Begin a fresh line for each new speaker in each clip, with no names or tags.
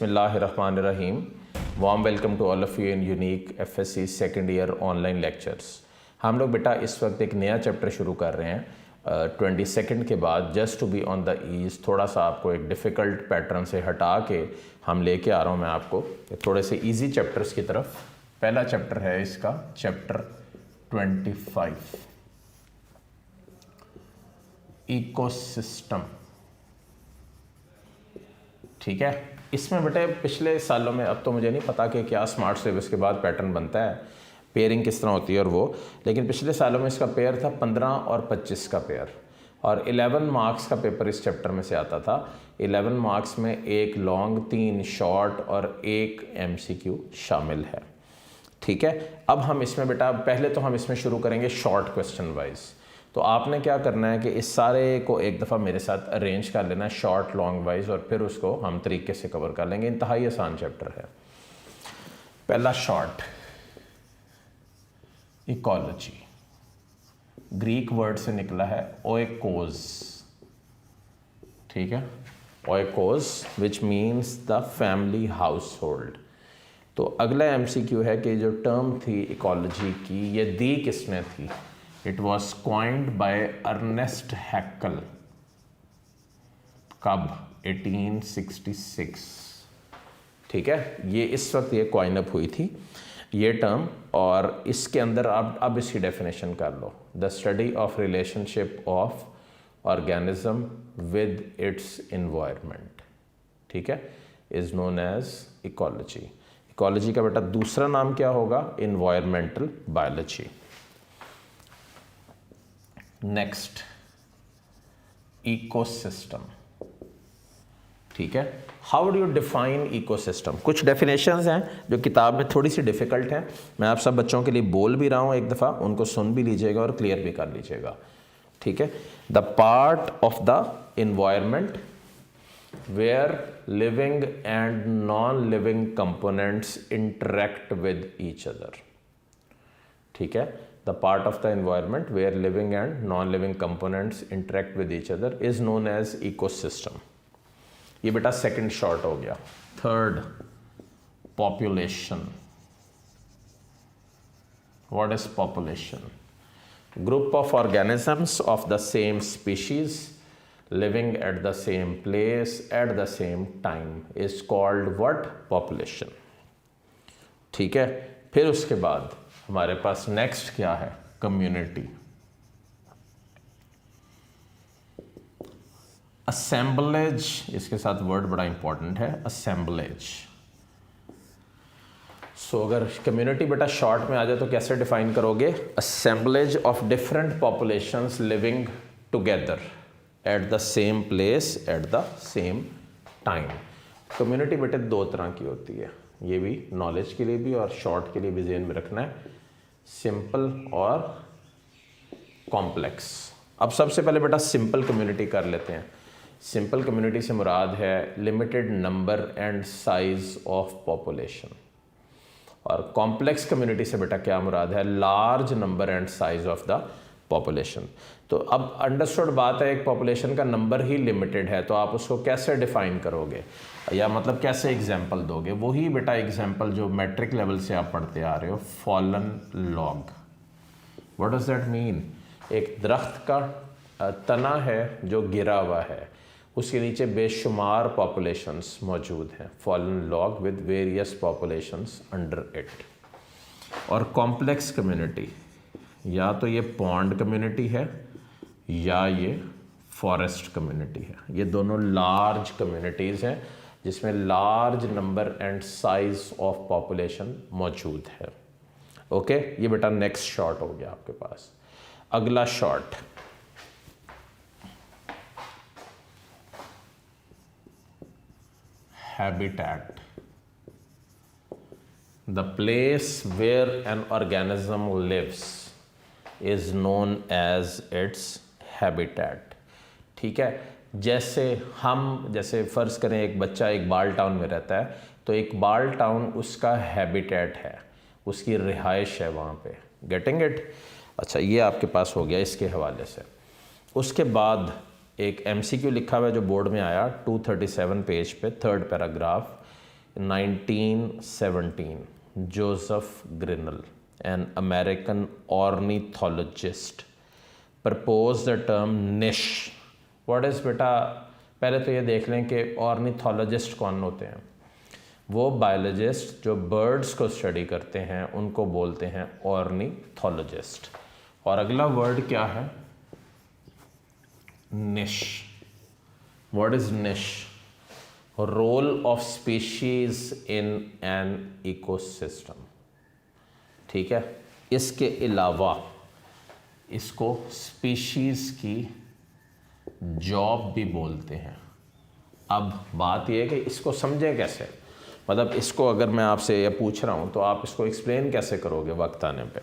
बिस्मिल्लाहिर्रहमानिर्रहीम। Warm welcome to all of you in unique FSc second year online lectures. हम लोग बेटा इस वक्त एक नया चैप्टर शुरू कर रहे हैं 22 के बाद, just to be on the ease. थोड़ा सा आपको एक डिफ़िकल्ट पैटर्न से हटा के हम लेके आ रहा हूँ मैं आपको थोड़े से ईजी चैप्टर्स की तरफ। पहला चैप्टर है इसका चैप्टर 25, इकोसिस्टम। ठीक है, इसमें बेटे पिछले सालों में, अब तो मुझे नहीं पता कि क्या स्मार्ट सिलेबस के बाद पैटर्न बनता है, पेयरिंग किस तरह होती है और वो, लेकिन पिछले सालों में इसका पेयर था 15 और 25 का पेयर, और 11 मार्क्स का पेपर इस चैप्टर में से आता था। 11 मार्क्स में एक लॉन्ग, 3 शॉर्ट और 1 MCQ शामिल है। ठीक है, अब हम इसमें बेटा पहले तो हम इसमें शुरू करेंगे शॉर्ट क्वेश्चन वाइज। तो आपने क्या करना है कि इस सारे को एक दफ़ा मेरे साथ अरेंज कर लेना है शॉर्ट लॉन्ग वाइज, और फिर उसको हम तरीके से कवर कर लेंगे। इंतहाई आसान चैप्टर है। पहला शॉर्ट, इकोलॉजी, ग्रीक वर्ड से निकला है ओएकोस। ठीक है, oikos which means the family household. तो अगला MCQ है कि जो टर्म थी इकोलॉजी की, ये दी किसने थी? It was coined by Ernest Haeckel. कब? 1866। ठीक है, ये इस वक्त ये क्वाइन अप हुई थी ये टर्म, और इसके अंदर आप अब इसकी डेफिनेशन कर लो। The study of relationship of organism with its environment, ठीक है, is known as ecology. Ecology का बेटा दूसरा नाम क्या होगा? Environmental biology. Next, ecosystem. ठीक है, how do you define ecosystem? कुछ डेफिनेशंस हैं जो किताब में थोड़ी सी डिफ़िकल्ट हैं। मैं आप सब बच्चों के लिए बोल भी रहा हूँ, एक दफ़ा उनको सुन भी लीजिएगा और क्लियर भी कर लीजिएगा। ठीक है, the part of the environment where living and non living components interact with each other. ठीक है, the part of the environment where living and non-living components interact with each other is known as ecosystem। ये बेटा second short हो गया। Third, population। what is population? Group of organisms of the same species living at the same place at the same time is called what? Population। ठीक है, फिर उसके बाद हमारे पास नेक्स्ट क्या है? कम्युनिटी। असेंबलेज, इसके साथ वर्ड बड़ा इंपॉर्टेंट है, असेंबलेज। सो अगर कम्युनिटी बेटा शॉर्ट में आ जाए तो कैसे डिफाइन करोगे? Assemblage of different populations living together at the same place at the same time. Community बेटे दो तरह की होती है, ये भी नॉलेज के लिए भी और शॉर्ट के लिए भी ज़हन में रखना है, सिंपल और कॉम्प्लेक्स। अब सबसे पहले बेटा सिंपल कम्युनिटी कर लेते हैं। सिंपल कम्युनिटी से मुराद है limited number and size of population, और कॉम्प्लेक्स कम्युनिटी से बेटा क्या मुराद है? Large number and size of the population. तो अब अंडरस्टूड बात है, एक पॉपुलेशन का नंबर ही लिमिटेड है, तो आप उसको कैसे डिफाइन करोगे, या मतलब कैसे एग्जाम्पल दोगे? वही बेटा एग्जाम्पल जो मैट्रिक लेवल से आप पढ़ते आ रहे हो, fallen log. What does that mean? एक दरख्त का तना है जो गिरा हुआ है, उसके नीचे बेशुमार पॉपुलेशंस मौजूद हैं, fallen log with various populations under it. और कॉम्प्लेक्स कम्युनिटी, या तो ये पॉन्ड कम्युनिटी है या ये फॉरेस्ट कम्युनिटी है। ये दोनों लार्ज कम्युनिटीज़ हैं जिसमें large number and size of population मौजूद है। ओके, ये बेटा नेक्स्ट शॉर्ट हो गया आपके पास। अगला short, habitat. The place where an organism lives is known as its habitat. ठीक है, जैसे फ़र्ज़ करें एक बच्चा एक बाल टाउन में रहता है, तो एक बाल टाउन उसका हैबिटेट है, उसकी रिहाइश है वहाँ पे। Getting it? अच्छा, ये आपके पास हो गया इसके हवाले से। उसके बाद एक MCQ लिखा हुआ है जो बोर्ड में आया 237 पेज पे, third paragraph, 1917, Joseph Grinnell, an American ornithologist, proposed the term niche. What is बेटा, पहले तो ये देख लें कि ornithologist कौन होते हैं। वो बायोलॉजिस्ट जो बर्ड्स को स्टडी करते हैं उनको बोलते हैं ऑर्निथोलॉजिस्ट। और अगला वर्ड क्या है? Niche. What is niche? Role of species in an ecosystem. ठीक है, इसके अलावा इसको स्पीशीज की जॉब भी बोलते हैं। अब बात यह है कि इसको समझें कैसे, मतलब इसको अगर मैं आपसे ये पूछ रहा हूँ तो आप इसको एक्सप्लेन कैसे करोगे वक्त आने पे।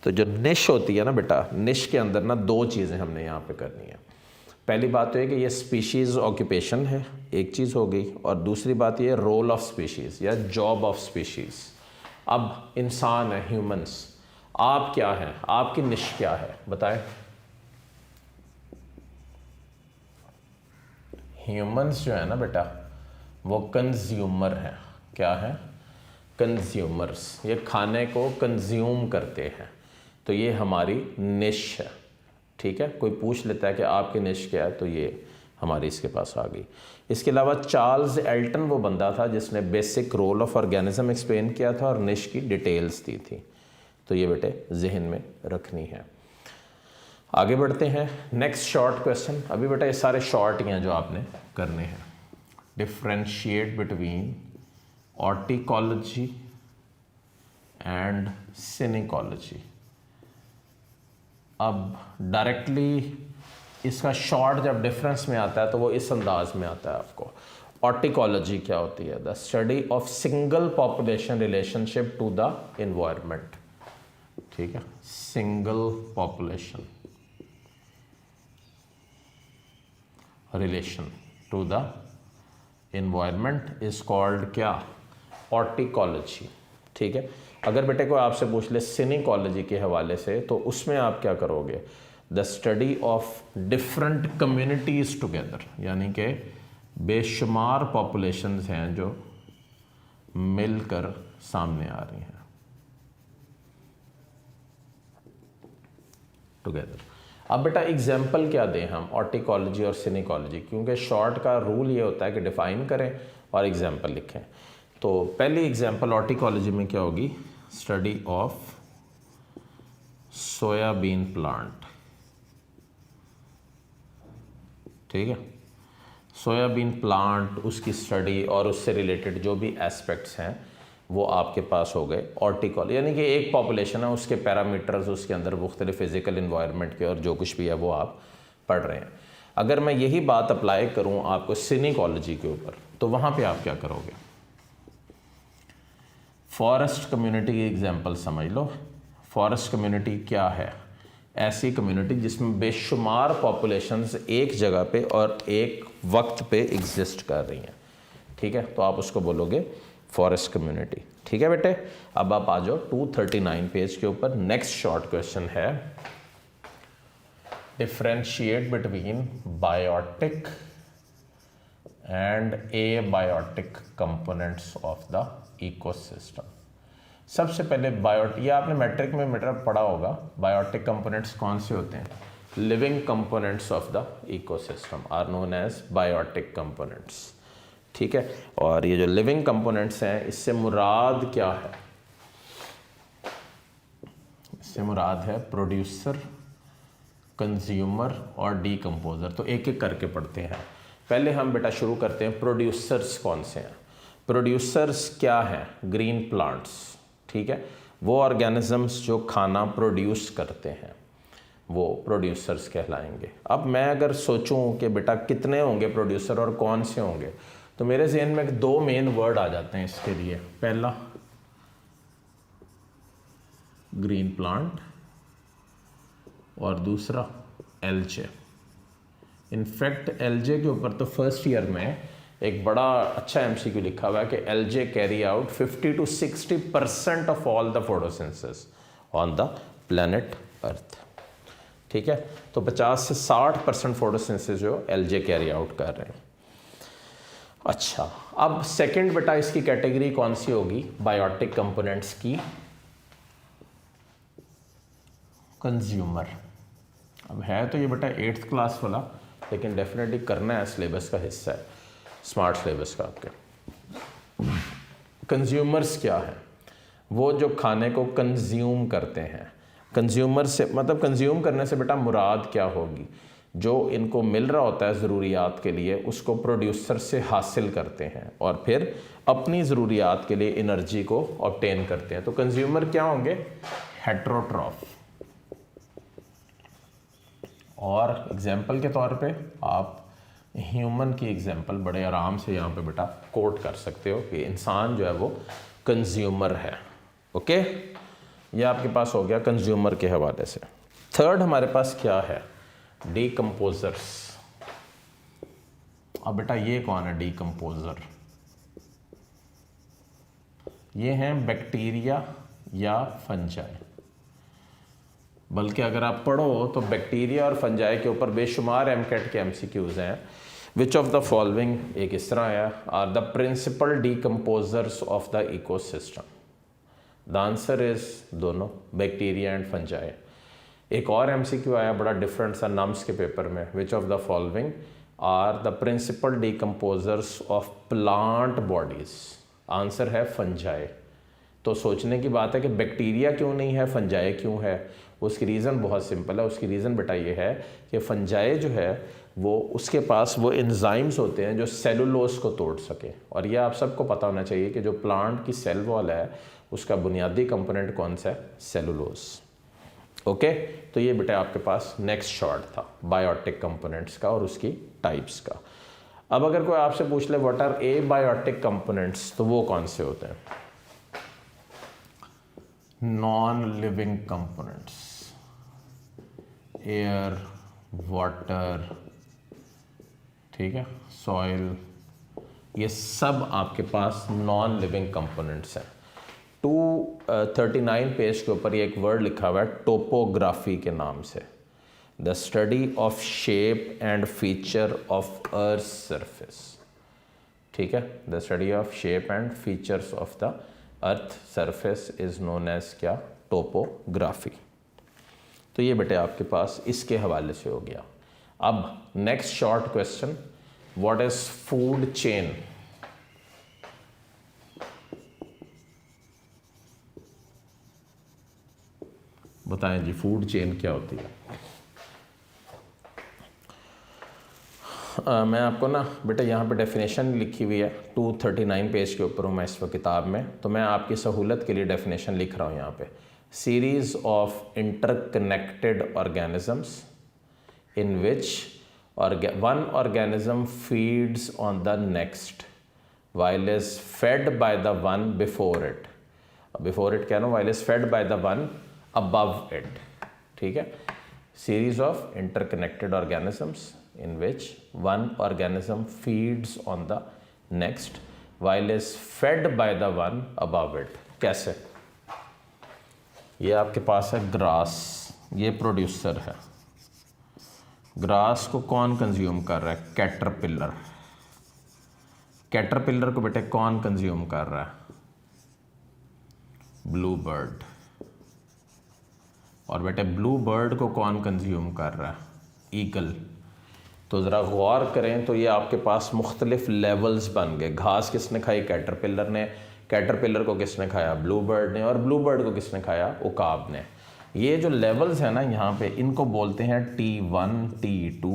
तो जो निश होती है ना बेटा, निश के अंदर ना दो चीज़ें हमने यहाँ पे करनी है। पहली बात तो ये कि ये स्पीशीज़ ऑक्यूपेशन है, एक चीज़ हो गई, और दूसरी बात ये रोल ऑफ स्पीशीज़ या जॉब ऑफ स्पीशीज़। अब इंसान है, ह्यूमंस, आप क्या हैं, आपकी निश क्या है बताएं। ह्यूमंस जो है ना बेटा वो कंज्यूमर हैं। क्या है? कंज्यूमर्स। ये खाने को कंज्यूम करते हैं, तो ये हमारी निश है। ठीक है, कोई पूछ लेता है कि आपकी निश क्या है, तो ये हमारी इसके पास आ गई। इसके अलावा चार्ल्स एल्टन वो बंदा था जिसने basic role of organism explain किया था और निश की डिटेल्स दी थी, तो ये बेटे जहन में रखनी है। आगे बढ़ते हैं, नेक्स्ट शॉर्ट क्वेश्चन। अभी बेटा ये सारे शॉर्ट ही हैं जो आपने करने हैं। Differentiate between autecology and synecology. अब डायरेक्टली इसका शॉर्ट जब डिफरेंस में आता है तो वो इस अंदाज में आता है आपको। ऑर्टिकोलॉजी क्या होती है? The study of single population relationship to the environment. ठीक है, single population relation to the environment is called क्या? ऑर्टिकोलॉजी। ठीक है, अगर बेटे को आपसे पूछ ले सिनिकोलॉजी के हवाले से तो उसमें आप क्या करोगे? The study of different communities together, यानी कि बेशुमार पॉपुलेशंस हैं जो मिलकर सामने आ रही हैं टुगेदर। अब बेटा एग्जाम्पल क्या दें हम ऑर्टिकोलॉजी और सिनिकोलॉजी, क्योंकि शॉर्ट का रूल ये होता है कि डिफाइन करें और एग्जाम्पल लिखें। तो पहली एग्जाम्पल ऑर्टिकोलॉजी में क्या होगी? Study of soybean plant. ठीक है, सोयाबीन प्लांट, उसकी स्टडी और उससे रिलेटेड जो भी एस्पेक्ट्स हैं वो आपके पास हो गए ऑर्टिकोलॉजी। यानी कि एक पॉपुलेशन है, उसके पैरामीटर्स, उसके अंदर मुख्तलिफ फिजिकल इन्वायरमेंट के और जो कुछ भी है वो आप पढ़ रहे हैं। अगर मैं यही बात अप्लाई करूं आपको सिनिकोलॉजी के ऊपर, तो वहाँ पे आप क्या करोगे? फॉरेस्ट कम्युनिटी की एग्जांपल समझ लो। फॉरेस्ट कम्युनिटी क्या है? ऐसी कम्युनिटी जिसमें बेशुमार पॉपुलेशंस एक जगह पे और एक वक्त पे एग्जिस्ट कर रही हैं। ठीक है, तो आप उसको बोलोगे फॉरेस्ट कम्युनिटी। ठीक है बेटे, अब आप आ जाओ 239 पेज के ऊपर। नेक्स्ट शॉर्ट क्वेश्चन है differentiate between biotic and abiotic components of the ecosystem. सबसे पहले ये आपने मैट्रिक में मीटर पढ़ा होगा। बायोटिक कंपोनेंट्स कौन से होते हैं? Living components of the ecosystem are known as biotic components. ठीक है, और ये जो लिविंग कंपोनेंट्स हैं इससे मुराद क्या है? इससे मुराद है प्रोड्यूसर, कंज्यूमर और डीकम्पोजर। तो एक एक करके पढ़ते हैं। पहले हम बेटा शुरू करते हैं, प्रोड्यूसर्स कौन से हैं? प्रोड्यूसर्स क्या हैं? Green plants. ठीक है, वो ऑर्गेनिजम्स जो खाना प्रोड्यूस करते हैं वो प्रोड्यूसर्स कहलाएंगे। अब मैं अगर सोचूं कि बेटा कितने होंगे प्रोड्यूसर और कौन से होंगे, तो मेरे जहन में दो मेन वर्ड आ जाते हैं इसके लिए। पहला ग्रीन प्लांट और दूसरा एलजे। इनफैक्ट एलजे के ऊपर तो फर्स्ट ईयर में एक बड़ा अच्छा एमसीक्यू लिखा हुआ है कि algae carry out 50 to 60% of all the photosynthesis on the planet Earth. ठीक है, तो 50 से 60% फोटोसिंथेसिस जो एलजे कैरी आउट कर रहे हैं। अच्छा, अब सेकंड बेटा इसकी कैटेगरी कौन सी होगी बायोटिक कंपोनेंट्स की? कंज्यूमर। अब है तो ये बेटा 8th क्लास वाला, लेकिन डेफिनेटली करना है, सिलेबस का हिस्सा है, स्मार्ट सिलेबस का आपके। कंज्यूमर्स क्या है? वो जो खाने को कंज्यूम करते हैं। कंज्यूमर से मतलब कंज्यूम करने से बेटा मुराद क्या होगी? जो इनको मिल रहा होता है ज़रूरियात के लिए, उसको प्रोड्यूसर से हासिल करते हैं और फिर अपनी ज़रूरियात के लिए एनर्जी को ऑब्टेन करते हैं। तो कंज्यूमर क्या होंगे? हेट्रोट्रॉफ। और एग्जाम्पल के तौर पे आप ह्यूमन की एग्जाम्पल बड़े आराम से यहाँ पे बेटा कोट कर सकते हो कि इंसान जो है वो कंज्यूमर है। ओके, ये आपके पास हो गया कंज्यूमर के हवाले से। थर्ड हमारे पास क्या है? डीकम्पोजर्स। अब बेटा ये कौन है डीकम्पोजर? ये हैं बैक्टीरिया या फंजाई। बल्कि अगर आप पढ़ो तो बैक्टीरिया और फंजाई के ऊपर बेशुमार एमकेट के एमसीक्यूज हैं। विच ऑफ द फॉलोइंग, एक इस तरह है, are the principal decomposers of the ecosystem? The answer is दोनों, बैक्टीरिया एंड फंजाई। एक और एमसीक्यू आया बड़ा डिफरेंट सा नम्स के पेपर में, which of the following are the principal decomposers of plant bodies? Answer है फंजाई। तो सोचने की बात है कि बैक्टीरिया क्यों नहीं है, फंजाई क्यों है? उसकी रीज़न बहुत सिंपल है। उसकी रीज़न बेटा ये है कि फंजाई जो है वो उसके पास वो एंजाइम्स होते हैं जो सेलुलोज को तोड़ सके। और ये आप सबको पता होना चाहिए कि जो प्लांट की सेल वॉल है उसका बुनियादी कंपोनेंट कौन सा है? सेलुलोज। ओके, तो ये बेटा आपके पास नेक्स्ट शॉर्ट था बायोटिक कंपोनेंट्स का और उसकी टाइप्स का। अब अगर कोई आपसे पूछ ले व्हाट आर एबायोटिक कंपोनेंट्स, तो वो कौन से होते हैं? Non living components, air, water, ठीक है, सॉइल, ये सब आपके पास नॉन लिविंग कंपोनेंट्स हैं। 239 पेज के ऊपर ये एक वर्ड लिखा हुआ है टोपोग्राफी के नाम से। The study of shape and feature of earth surface. ठीक है, the study of shape and features of the earth surface is known as क्या? टोपोग्राफी। तो ये बेटे आपके पास इसके हवाले से हो गया। अब next short question, what is food chain? बताएं जी, फूड चेन क्या होती है? मैं आपको ना बेटा यहाँ पे डेफिनेशन लिखी हुई है, 239 पेज के ऊपर हूँ मैं इस वक्त किताब में, तो मैं आपकी सहूलत के लिए डेफिनेशन लिख रहा हूँ यहाँ पे। Series of interconnected organisms in which one organism feeds on the next while is fed by the one before it. Before it क्या ना, while is fed by the one above it. ठीक है, series of interconnected organisms in which one organism feeds on the next while is fed by the one above it. कैसे? ये आपके पास है grass, ये producer है। ग्रास को कौन कंज्यूम कर रहा है? कैटरपिलर। कैटरपिलर को बेटे कौन कंज्यूम कर रहा है? Blue bird. और बेटे ब्लू बर्ड को कौन कंज्यूम कर रहा है? ईगल। तो ज़रा गौर करें तो ये आपके पास मुख्तलिफ लेवल्स बन गए। घास किसने खाई? कैटरपिलर ने। कैटरपिलर को किसने खाया? ब्लू बर्ड ने। और ब्लू बर्ड को किसने खाया? उकाब ने। ये जो लेवल्स हैं ना यहाँ पे, इनको बोलते हैं T1, T2,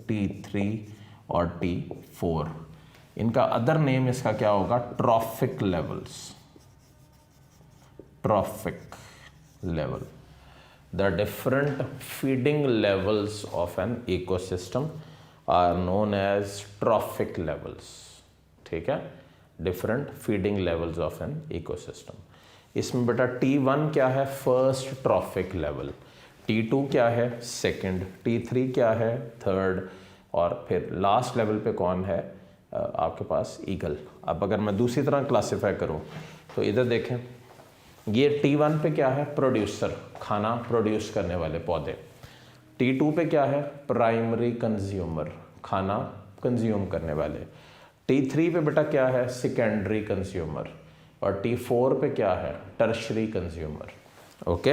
T3 और T4। इनका अदर नेम इसका क्या होगा? Trophic levels. Trophic level, the different feeding levels of an ecosystem are known as trophic levels. ठीक है, different feeding levels of an ecosystem. इसमें बेटा T1 क्या है? First trophic level. T2 क्या है? सेकंड। T3 क्या है? थर्ड। और फिर लास्ट लेवल पे कौन है? आपके पास ईगल। अब अगर मैं दूसरी तरह क्लासिफाई करूं तो इधर देखें, ये T1 पे क्या है? प्रोड्यूसर, खाना प्रोड्यूस करने वाले पौधे। T2 पे क्या है? प्राइमरी कंज्यूमर, खाना कंज्यूम करने वाले। T3 पे बेटा क्या है, सेकेंडरी कंज्यूमर, और T4 पे क्या है, टर्शरी कंज्यूमर। ओके,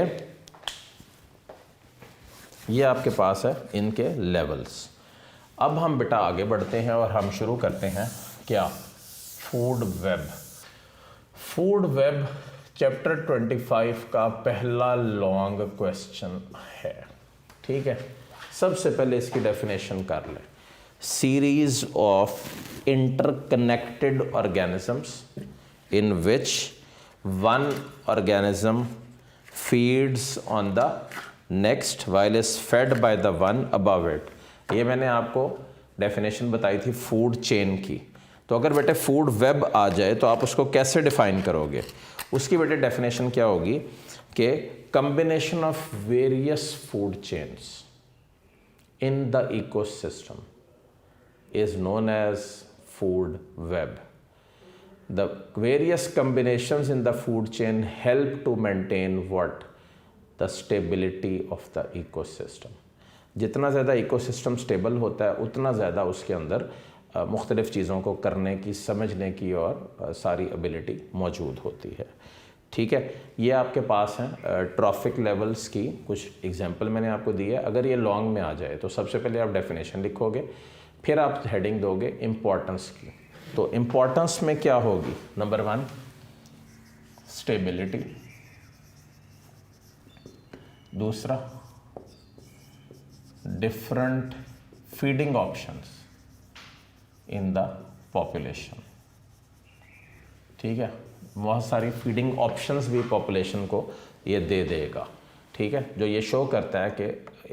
ये आपके पास है इनके लेवल्स। अब हम बेटा आगे बढ़ते हैं और हम शुरू करते हैं क्या, food web. Food web chapter 25 का पहला लॉन्ग क्वेश्चन है। ठीक है, सबसे पहले इसकी डेफिनेशन कर लें। Series of interconnected organisms in which one organism feeds on the next while is fed by the one above it। ये मैंने आपको डेफिनेशन बताई थी फूड चेन की। तो अगर बेटे फूड वेब आ जाए तो आप उसको कैसे डिफाइन करोगे? उसकी बेटे डेफिनेशन क्या होगी कि combination of various food chains in the ecosystem is known as food web. The various combinations in the food chain help to maintain what? The stability of the ecosystem. जितना ज़्यादा ecosystem stable होता है उतना ज़्यादा उसके अंदर मुख्तलिफ़ चीज़ों को करने की, समझने की और सारी एबिलिटी मौजूद होती है। ठीक है, ये आपके पास हैं ट्रॉफिक लेवल्स की कुछ एग्जांपल मैंने आपको दी है। अगर ये लॉन्ग में आ जाए तो सबसे पहले आप डेफिनेशन लिखोगे, फिर आप हेडिंग दोगे इम्पोर्टेंस की। तो इम्पोर्टेंस में क्या होगी? नंबर 1 स्टेबिलिटी, दूसरा different feeding options in the population. ठीक है, बहुत सारी फीडिंग ऑप्शंस भी पॉपुलेशन को ये दे देगा। ठीक है, जो ये शो करता है कि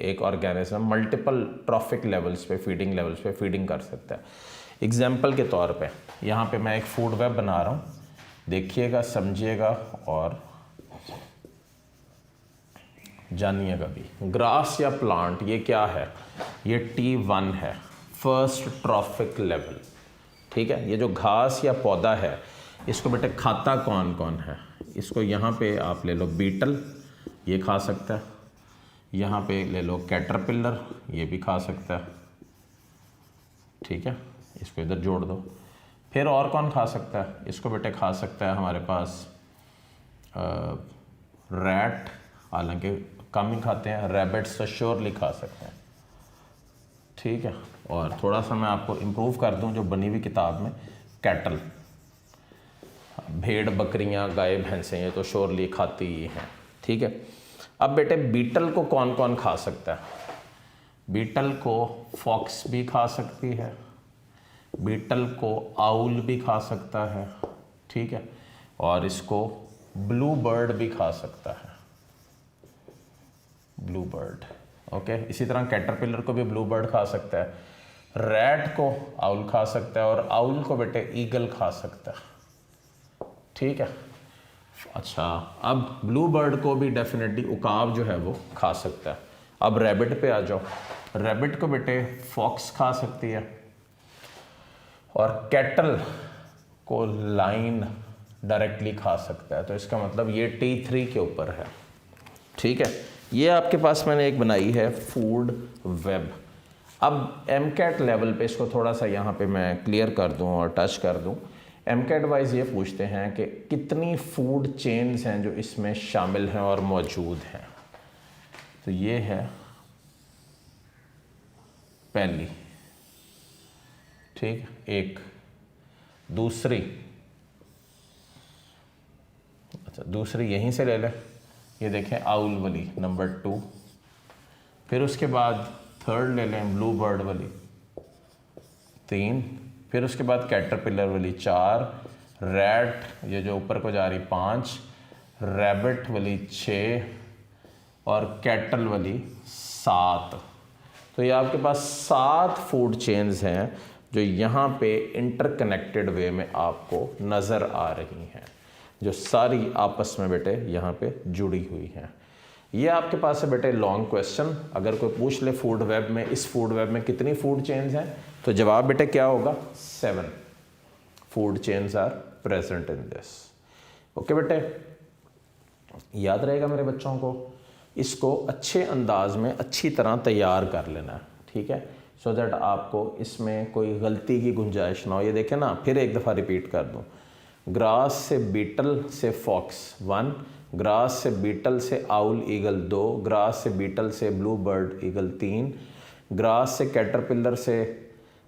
एक ऑर्गेनिज्म मल्टीपल ट्रॉफिक लेवल्स पे, फीडिंग लेवल्स पे फीडिंग कर सकता है। एग्जाम्पल के तौर पे यहाँ पे मैं एक फूड वेब बना रहा हूँ, देखिएगा, समझिएगा और जानिएगा भी। ग्रास या प्लांट ये क्या है? ये T1 है, फर्स्ट ट्रॉफिक लेवल। ठीक है, ये जो घास या पौधा है इसको बेटे खाता कौन कौन है? इसको यहाँ पे आप ले लो बीटल, ये खा सकता है। यहाँ पे ले लो कैटरपिलर, ये भी खा सकता है। ठीक है, इसको इधर जोड़ दो। फिर और कौन खा सकता है? इसको बेटे खा सकता है हमारे पास रैट, हालांकि कम ही खाते हैं, रैबिट्स तो श्योरली खा सकते हैं। ठीक है, और थोड़ा सा मैं आपको इम्प्रूव कर दूं जो बनी हुई किताब में, कैटल, भेड़, बकरियां, गाय, भैंसें, ये तो श्योरली खाती ही हैं। ठीक है, अब बेटे बीटल को कौन कौन खा सकता है? बीटल को फॉक्स भी खा सकती है, बीटल को आउल भी खा सकता है। ठीक है, और इसको ब्लू बर्ड भी खा सकता है, ब्लू बर्ड। ओके, इसी तरह कैटरपिलर को भी ब्लू बर्ड खा सकता है, रैट को आउल खा सकता है और आउल को बेटे ईगल खा सकता है। ठीक है, अच्छा, अब ब्लू बर्ड को भी डेफिनेटली उकाब जो है वो खा सकता है। अब रैबिट पे आ जाओ, रैबिट को बेटे फॉक्स खा सकती है और कैटल को लाइन डायरेक्टली खा सकता है। तो इसका मतलब ये T3 के ऊपर है। ठीक है, ये आपके पास मैंने एक बनाई है फूड वेब। अब MCAT लेवल पे इसको थोड़ा सा यहाँ पे मैं क्लियर कर दूँ और टच कर दूँ। MCAT वाइज ये पूछते हैं कि कितनी फूड चेन्स हैं जो इसमें शामिल हैं और मौजूद हैं। तो ये है पहली, ठीक, एक, दूसरी, अच्छा दूसरी यहीं से ले लें, ये देखें आउल वाली नंबर 2, फिर उसके बाद थर्ड ले लें ब्लू बर्ड वाली 3, फिर उसके बाद कैटरपिलर वाली 4, रैट ये जो ऊपर को जा रही 5, रैबिट वाली 6 और कैटल वाली 7। तो ये आपके पास 7 फूड चेन्स हैं जो यहाँ पे इंटरकनेक्टेड वे में आपको नज़र आ रही हैं, जो सारी आपस में बेटे यहाँ पे जुड़ी हुई हैं। ये आपके पास है बेटे लॉन्ग क्वेश्चन। अगर कोई पूछ ले फूड वेब में, इस फूड वेब में कितनी फूड चेन्स हैं, तो जवाब बेटे क्या होगा? 7 food chains are present in this. Okay बेटे, याद रहेगा मेरे बच्चों को, इसको अच्छे अंदाज में अच्छी तरह तैयार कर लेना है। ठीक है, सो दैट आपको इसमें कोई गलती की गुंजाइश ना हो। ये देखें ना, फिर एक दफ़ा रिपीट कर दूँ। ग्रास से बीटल से फॉक्स 1, ग्रास से बीटल से आउल ईगल 2, ग्रास से बीटल से ब्लू बर्ड ईगल 3, ग्रास से कैटरपिलर से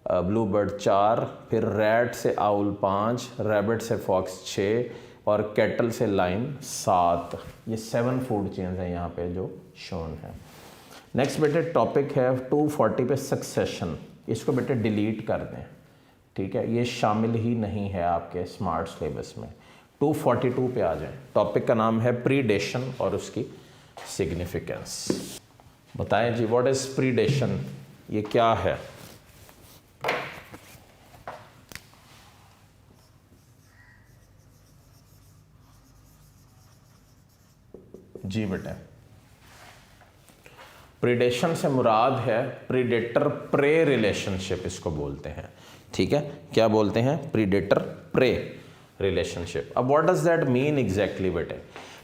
ब्लू बर्ड 4, फिर रैट से आउल 5, रैबिट से फॉक्स 6 और कैटल से लाइन 7। ये 7 फूड चेन्स हैं यहाँ पे जो शोन है। नेक्स्ट बेटे टॉपिक है 240 पे सक्सेशन। इसको बेटे डिलीट कर दें, ठीक है, ये शामिल ही नहीं है आपके स्मार्ट सिलेबस में। 242 पे आ जाएं। टॉपिक का नाम है प्रीडेशन और उसकी सिग्निफिकेंस। बताएं जी, व्हाट इज प्रीडेशन, ये क्या है? जी बेटा, प्रीडेशन से मुराद है प्रीडेटर प्रे रिलेशनशिप, इसको बोलते हैं, ठीक है। क्या बोलते हैं? Predator prey relationship. अब what does that mean exactly बेटे?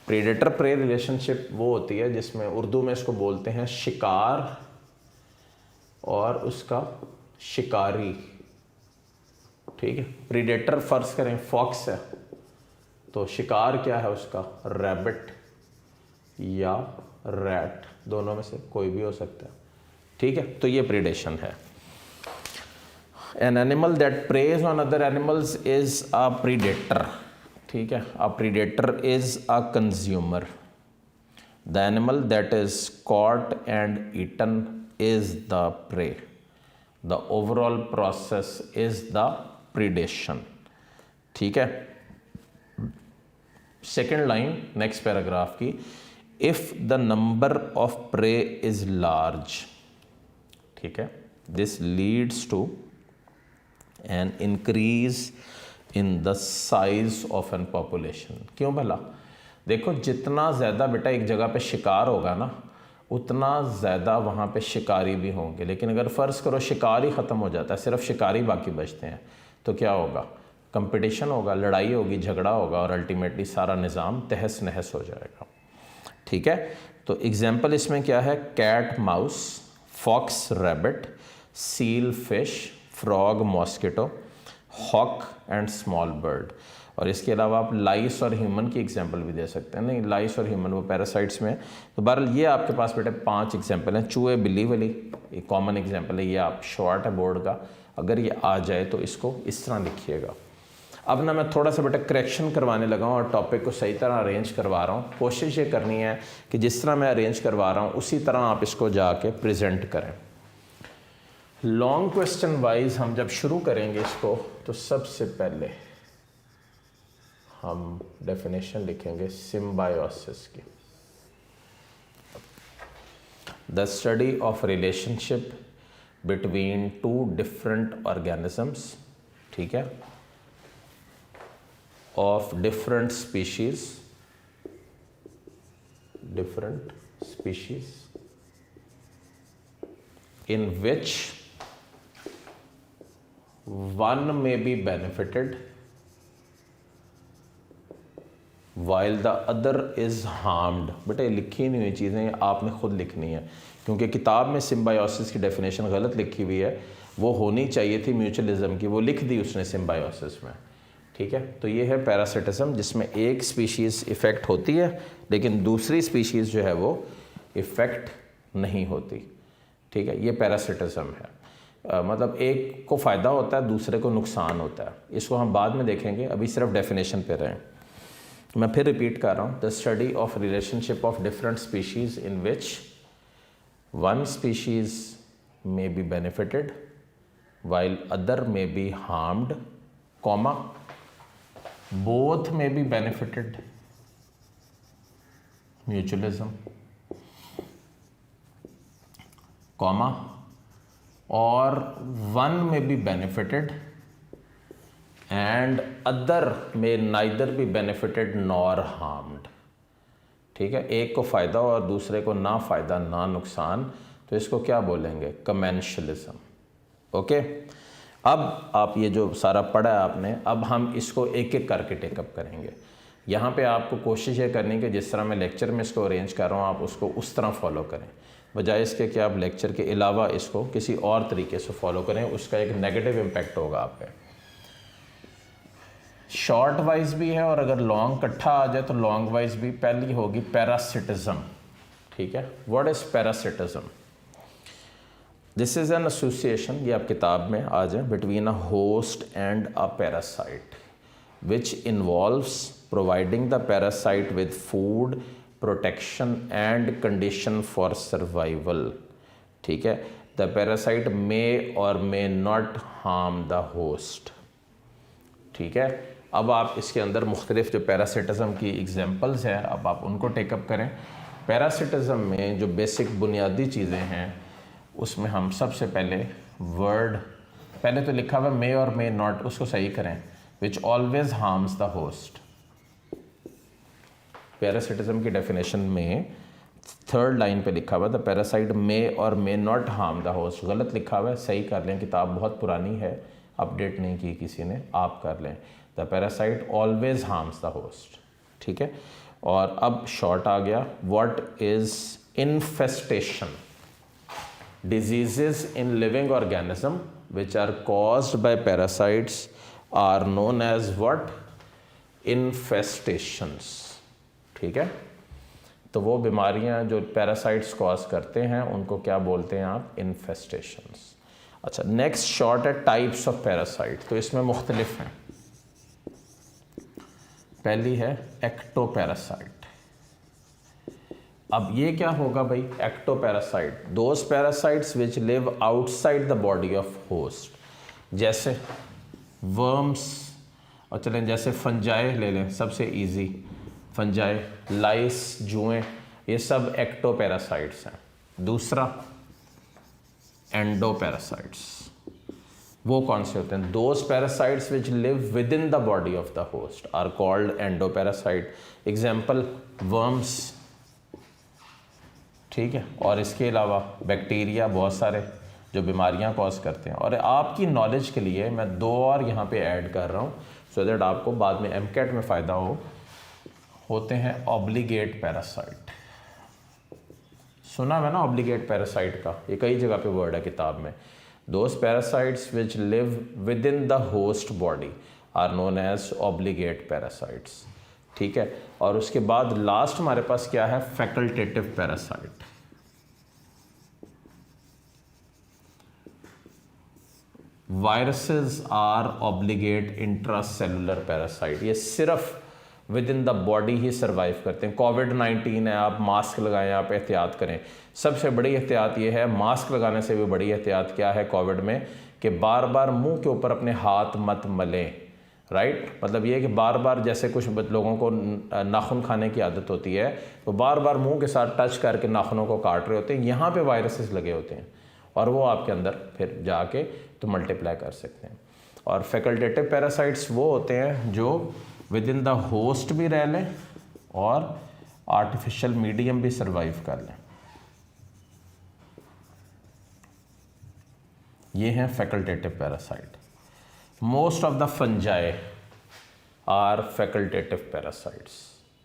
प्रीडेटर प्रे रिलेशनशिप वो होती है जिसमें उर्दू में इसको बोलते हैं शिकार और उसका शिकारी, ठीक है। प्रीडेटर फर्ज करें फॉक्स है, तो शिकार क्या है उसका? रैबिट या रैट, दोनों में से कोई भी हो सकता है, ठीक है। तो ये प्रीडेशन है। An animal that preys on other animals is a predator, ठीक है। A predator is a consumer. The animal that is caught and eaten is the prey. The overall process is the predation, ठीक है। Second line next paragraph की, if the number of prey is large, ठीक है, this leads to an increase in the size of an population. क्यों भला? देखो, जितना ज़्यादा बेटा एक जगह पे शिकार होगा ना, उतना ज़्यादा वहाँ पे शिकारी भी होंगे। लेकिन अगर फ़र्ज़ करो शिकार ही ख़त्म हो जाता है, सिर्फ शिकारी बाकी बचते हैं, तो क्या होगा? कंपटीशन होगा, लड़ाई होगी, झगड़ा होगा और अल्टीमेटली सारा निज़ाम तहस नहस हो जाएगा, ठीक है। तो एग्जाम्पल इसमें क्या है? Cat mouse, fox rabbit, seal fish, frog mosquito, hawk and small bird. और इसके अलावा आप लाइस और ह्यूमन की एग्जांपल भी दे सकते हैं। नहीं, लाइस और ह्यूमन वो पैरासाइट्स में है। तो बहरहाल ये आपके पास बेटे 5 एग्जांपल हैं। चूहे बिल्ली वाली एक कॉमन एग्जांपल है, ये आप शॉर्ट है बोर्ड का, अगर ये आ जाए तो इसको इस तरह लिखिएगा। अब ना मैं थोड़ा सा बेटा करेक्शन करवाने लगा हूँ और टॉपिक को सही तरह अरेंज करवा रहा हूँ। कोशिश ये करनी है कि जिस तरह मैं अरेंज करवा रहा हूँ उसी तरह आप इसको जाके प्रेजेंट करें। लॉन्ग क्वेश्चन वाइज हम जब शुरू करेंगे इसको, तो सबसे पहले हम डेफिनेशन लिखेंगे सिम्बायोसिस की। The study of relationship between 2 different organisms, ठीक है, of different species in which one may be benefited while the other is harmed। बेटा लिखी नहीं हुई चीज़ें आपने खुद लिखनी है, क्योंकि किताब में सिम्बायोसिस की डेफिनेशन गलत लिखी हुई है। वो होनी चाहिए थी म्यूचुअलिज्म की, वो लिख दी उसने सिम्बायोसिस में, ठीक है। तो ये है पैरासिटिज्म, जिसमें एक स्पीशीज़ इफ़ेक्ट होती है लेकिन दूसरी स्पीशीज़ जो है वो इफ़ेक्ट नहीं होती, ठीक है। ये पैरासिटिज्म है। मतलब एक को फ़ायदा होता है, दूसरे को नुकसान होता है। इसको हम बाद में देखेंगे, अभी सिर्फ डेफिनेशन पे रहें। मैं फिर रिपीट कर रहा हूँ, the study of relationship of different species in which one species may be benefited while other may be harmed, comma, both may be benefited, mutualism, comma, or one may be benefited and other may neither be benefited nor harmed। ठीक है, एक को फ़ायदा और दूसरे को ना फ़ायदा ना नुकसान, तो इसको क्या बोलेंगे? कमेंशलिज्म। ओके, अब आप ये जो सारा पढ़ा है आपने, अब हम इसको एक एक करके टेकअप करेंगे। यहाँ पे आपको कोशिश ये करनी कि जिस तरह मैं लेक्चर में इसको अरेंज कर रहा हूँ आप उसको उस तरह फॉलो करें। बजाय इसके कि आप लेक्चर के अलावा इसको किसी और तरीके से फॉलो करें, उसका एक नेगेटिव इम्पैक्ट होगा आप पे। शॉर्ट वाइज भी है और अगर लॉन्ग इकट्ठा आ जाए तो लॉन्ग वाइज भी। पहली होगी पैरासिटिज्म, ठीक है। What is parasitism? This is an association, ये आप किताब में आ जाए, between a host and a parasite which involves providing the parasite with food, protection and condition for survival, ठीक है। द पैरासाइट मे और may not harm the host, ठीक है। अब आप इसके अंदर मुख्तलिफ जो पैरासिटिज्म की एग्जांपल्स हैं, अब आप उनको टेकअप करें। पैरासिटिज्म में जो बेसिक बुनियादी चीज़ें हैं उसमें हम सबसे पहले वर्ड, पहले तो लिखा हुआ मे और मे नॉट, उसको सही करें, which always harms the host. Parasitism की डेफिनेशन में थर्ड लाइन पे लिखा हुआ द पैरासाइट मे और may not harm the host, गलत लिखा हुआ है, सही कर लें, किताब बहुत पुरानी है, अपडेट नहीं की किसी ने, आप कर लें। The parasite always harms the host, ठीक है। और अब शॉर्ट आ गया, what is infestation? Diseases in living organism which are caused by parasites are known as what? Infestations, ठीक है। तो वो बीमारियां जो पैरासाइट्स कॉज करते हैं उनको क्या बोलते हैं आप? इन्फेस्टेशंस। अच्छा, नेक्स्ट शॉर्ट है टाइप्स ऑफ पैरासाइट, तो इसमें मुख्तलिफ हैं। पहली है एक्टोपैरासाइट। अब ये क्या होगा भाई? Ectoparasite, those parasites which live outside the body of host, जैसे वर्म्स, और चलें जैसे फंजाई ले लें, सबसे इजी, फंजाई, लाइस, जुएं, ये सब एक्टोपैरासाइट्स हैं। दूसरा एंडोपैरासाइट्स, वो कौन से होते हैं? Those parasites which live within the body of the host are called endoparasite. Example worms, ठीक है। और इसके अलावा बैक्टीरिया, बहुत सारे जो बीमारियां कॉज करते हैं। और आपकी नॉलेज के लिए मैं दो और यहाँ पे ऐड कर रहा हूँ सो दैट आपको बाद में एमकेट में फ़ायदा हो। होते हैं ऑब्लिगेट पैरासाइट, सुना है ना ऑब्लिगेट पैरासाइट का? ये कई जगह पे वर्ड है किताब में। Those parasites which live within the host body are known as obligate parasites, ठीक है। और उसके बाद लास्ट हमारे पास क्या है? Facultative parasite. Viruses are obligate intracellular parasite, ये सिर्फ विद इन द बॉडी ही सर्वाइव करते हैं। कोविड-19 है, आप मास्क लगाएं, आप एहतियात करें। सबसे बड़ी एहतियात ये है, मास्क लगाने से भी बड़ी एहतियात क्या है कोविड में, कि बार बार मुंह के ऊपर अपने हाथ मत मलें, राइट। मतलब ये कि बार बार, जैसे कुछ लोगों को नाखून खाने की आदत होती है, तो बार बार मुंह के साथ टच करके नाखूनों को काट रहे होते हैं, यहाँ पे वायरसेस लगे होते हैं और वो आपके अंदर फिर जाके तो मल्टीप्लाई कर सकते हैं। और फैकल्टेटिव पैरासाइट्स वो होते हैं जो विद इन द होस्ट भी रह लें और आर्टिफिशियल मीडियम भी सर्वाइव कर लें। ये हैं facultative parasite. Most of the fungi are facultative parasites,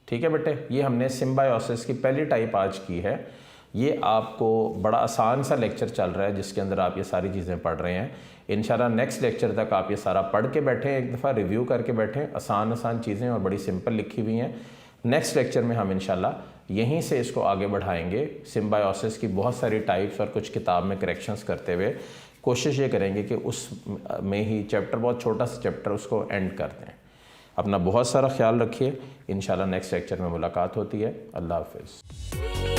ठीक है बेटे। ये हमने सिम्बायोसिस की पहली टाइप आज की है। ये आपको बड़ा आसान सा लेक्चर चल रहा है जिसके अंदर आप ये सारी चीज़ें पढ़ रहे हैं। इंशाल्लाह नेक्स्ट लेक्चर तक आप ये सारा पढ़ के बैठें, एक दफ़ा रिव्यू करके बैठें। आसान आसान चीज़ें और बड़ी सिंपल लिखी हुई हैं। नेक्स्ट लेक्चर में हम इंशाल्लाह यहीं से इसको आगे बढ़ाएंगे। सिम्बायोसिस की बहुत सारी टाइप्स और कुछ किताब में करेक्शंस करते हुए कोशिश ये करेंगे कि उस में ही चैप्टर, बहुत छोटा सा चैप्टर, उसको एंड कर दें। अपना बहुत सारा ख्याल रखिए। इंशाल्लाह नेक्स्ट लेक्चर में मुलाकात होती है। अल्लाह हाफिज़।